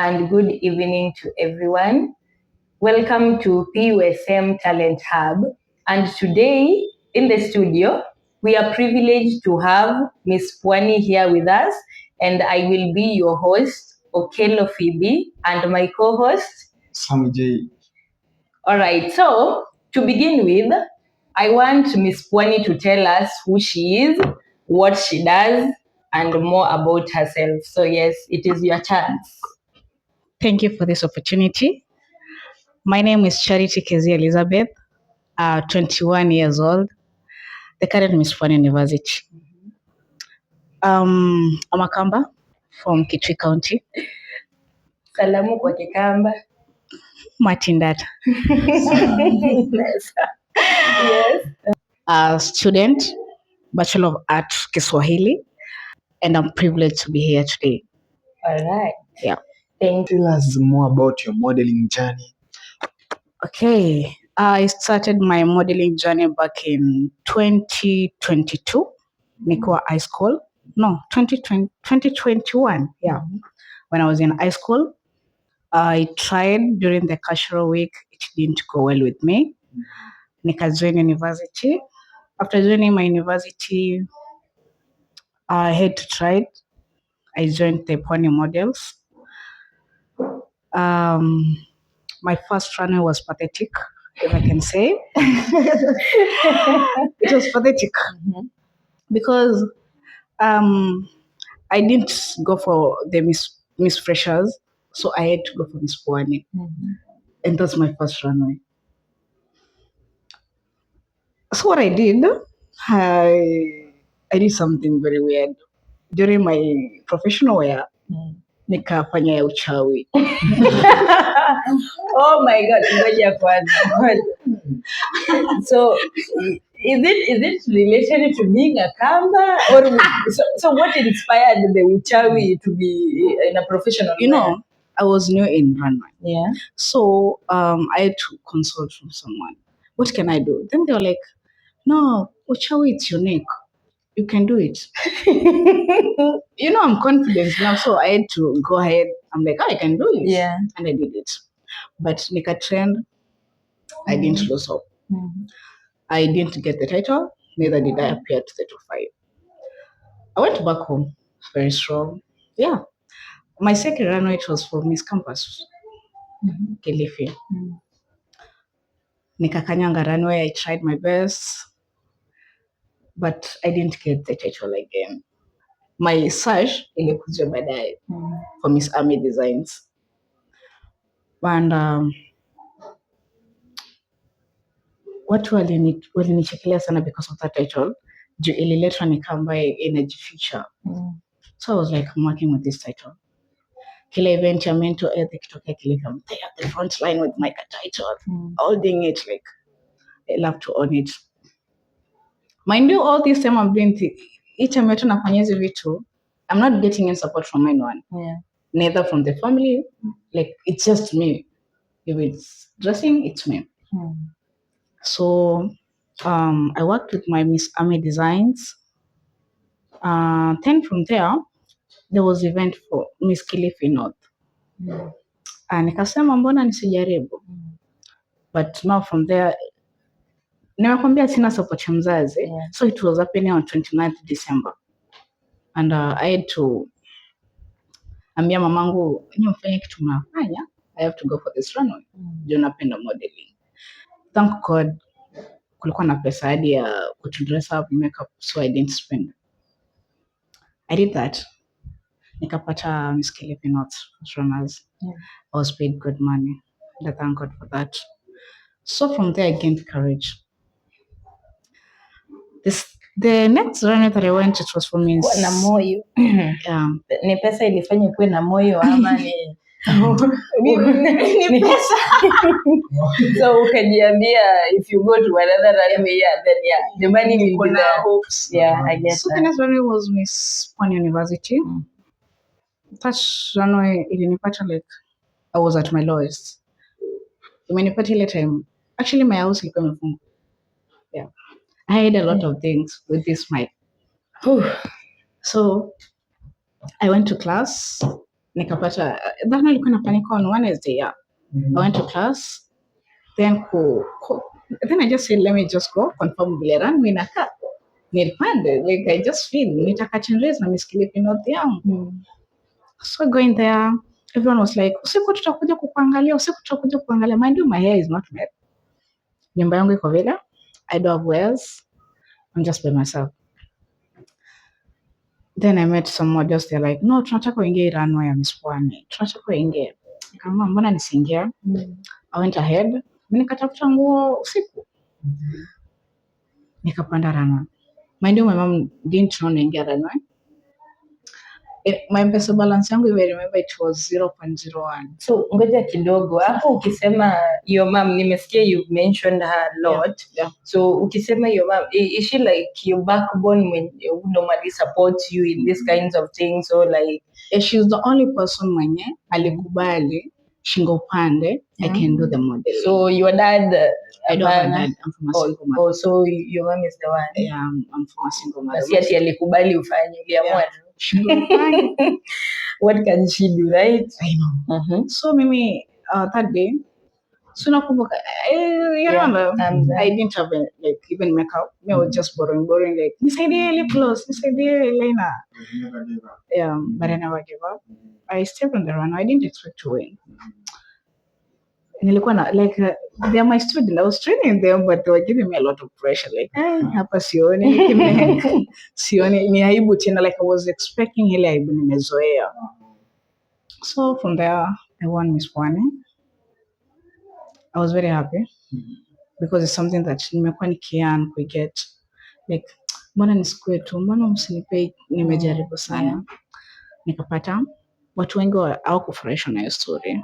and good evening to everyone. Welcome to PUSM Talent Hub. And today in the studio, we are privileged to have Miss Pwani here with us, and I will be your host, Okello Phoebe, and my co-host, Sammy J. All right, so to begin with, I want Miss Pwani to tell us who she is, what she does, and more about herself. So yes, it is your chance. Thank you for this opportunity. My name is Charity Kezi Elizabeth, 21 years old, the current Miss Pwani University. I'm a Kamba from Kitui County. Salamu kwa Kikamba. Matindata. Yes. A student, Bachelor of Arts, Kiswahili, and I'm privileged to be here today. All right. Yeah. Thank you. Tell us more about your modeling journey. Okay. I started my modeling journey back in 2022, Nikwa High School. No, 2021. Yeah. When I was in high school, I tried during the cultural week. It didn't go well with me. Nika joined university. After joining my university, I had to try it. I joined the Pwani Models. My first runway was pathetic, if I can say. It was pathetic because I didn't go for the Miss Freshers, so I had to go for Miss Pwani. And that's my first runway. So what I did, I did something very weird. During my professional wear, nikafanya ya uchawi. Oh my God, ngoja kwanza. So is it related to being a Kamba, or so what inspired the uchawi to be in a professional? You know, I was new in runway. Yeah. So I had to consult from someone. What can I do? Then they were like, no, uchawi, it's unique. You can do it. You know, I'm confident now, so I had to go ahead. I'm like, I can do it. Yeah. And I did it. But Nika Trend, I didn't lose hope. I didn't get the title, neither did I appear to the top 5. I went back home, very strong. Yeah. My second runway, it was for Miss Campus, Kilifi. Nikakanyanga runway, I tried my best, but I didn't get the title again. My search ilikuja baadaye for Miss Army Designs. And watu walinichekelea sana because of that title. Juu ililetwa ni kamba Energy Future. So I was like, I'm working with this title. Kila event ya mental health ikitokea Kilifi, I'm there at the front line with my title, holding it, like, I love to own it. Mind you, all this time I'm doing each time yetu nafanya hizi vitu, I'm not getting any support from anyone. Yeah. Neither from the family, like, it's just me. If it's dressing, it's me. So I worked with my Miss Army Designs. Then from there was event for Miss Kilifi North. Nikasema mbona nisijaribu. But now from there, nimekwambia sina support ya mzazi. Yeah. So it was happening on 29th December. And I had to ambia mamangu, mfanye kitu mnafanya, I have to go for this runway. Juu napenda modeling. Thank God, kulikuwa na pesa hadi ya kutu dress up, makeup, so I didn't spend. I did that. Nikapata Miss Kilifi North runners. Yeah. I was paid good money. And I thank God for that. So from there, I gained courage. The next runway that I went, it was for Miss. Kuwa na moyo. Yeah. Ni pesa ilifanya kuwe na moyo ama ni Ni pesa. So ukajiambia if you go to another runway, then the money will be there. Hopes. Yeah, I guess. So the next runway was Miss Pwani University. That runway ilinipata like I was at my lowest. Imenipata ile time. Actually, my house ilikuwa imefungwa. Yeah. I had a lot of things with this mic. So I went to class. nikapata that nilikuwa nafanyika on Wednesday. Yeah, I went to class, then then I just said let me just go confirm vile run mimi nakaa nilipande, like I just feel nitaka changes na miskili note yangu. So going there, everyone was like, usiku tutakuja kukuangalia, mind you my hair is not made. Nyumba yangu iko vile, I don't have wears, I'm just by myself. Then I met some models, they're like, no, tunataka uingie runway ya Miss Pwani, tunataka uingie. Nikamwambia mbona nisiingie? I went ahead, mimi nikatafuta nguo usiku. Nikapanda runway. Mind you, my mom didn't know naingia runway. My M-Pesa balance yangu, if I remember, it was 0.01. So ngoja kidogo hapo, ukisema your mom, nimesikia you've mentioned her a lot. Yeah. So ukisema your mom, is she like your backbone when you normally supports you in these kinds of things, or like she's the only person mwenye alikubali shingo pande I can do the modeling. So your dad, I don't have a dad, I'm from a single mother. Oh, so your mom is the one. Yeah, I'm from a single mother. Si ati alikubali ufanye, uliamua. What can she do, right? I know. So mimi that day, so nakumbuka, you remember, I didn't have like even makeup. I was just boring, like, nisaidie lip gloss, nisaidie eyeliner. Yeah, but I never gave up. I stepped on the run. I didn't expect to win. Nilikuwa na like they are my student. I was training them, but they were giving me a lot of pressure. Like, hapa sioni ni aibu tena. Like I was expecting ile aibu nimezoea. So from there, I won Miss Pwani. I was very happy because it's something that nimekuwa nikian kuget. Like, mbona nisikue tu, mbona msinipe, nimejaribu sana. Nikapata watu wengi hawakufurahishwa na hiyo story.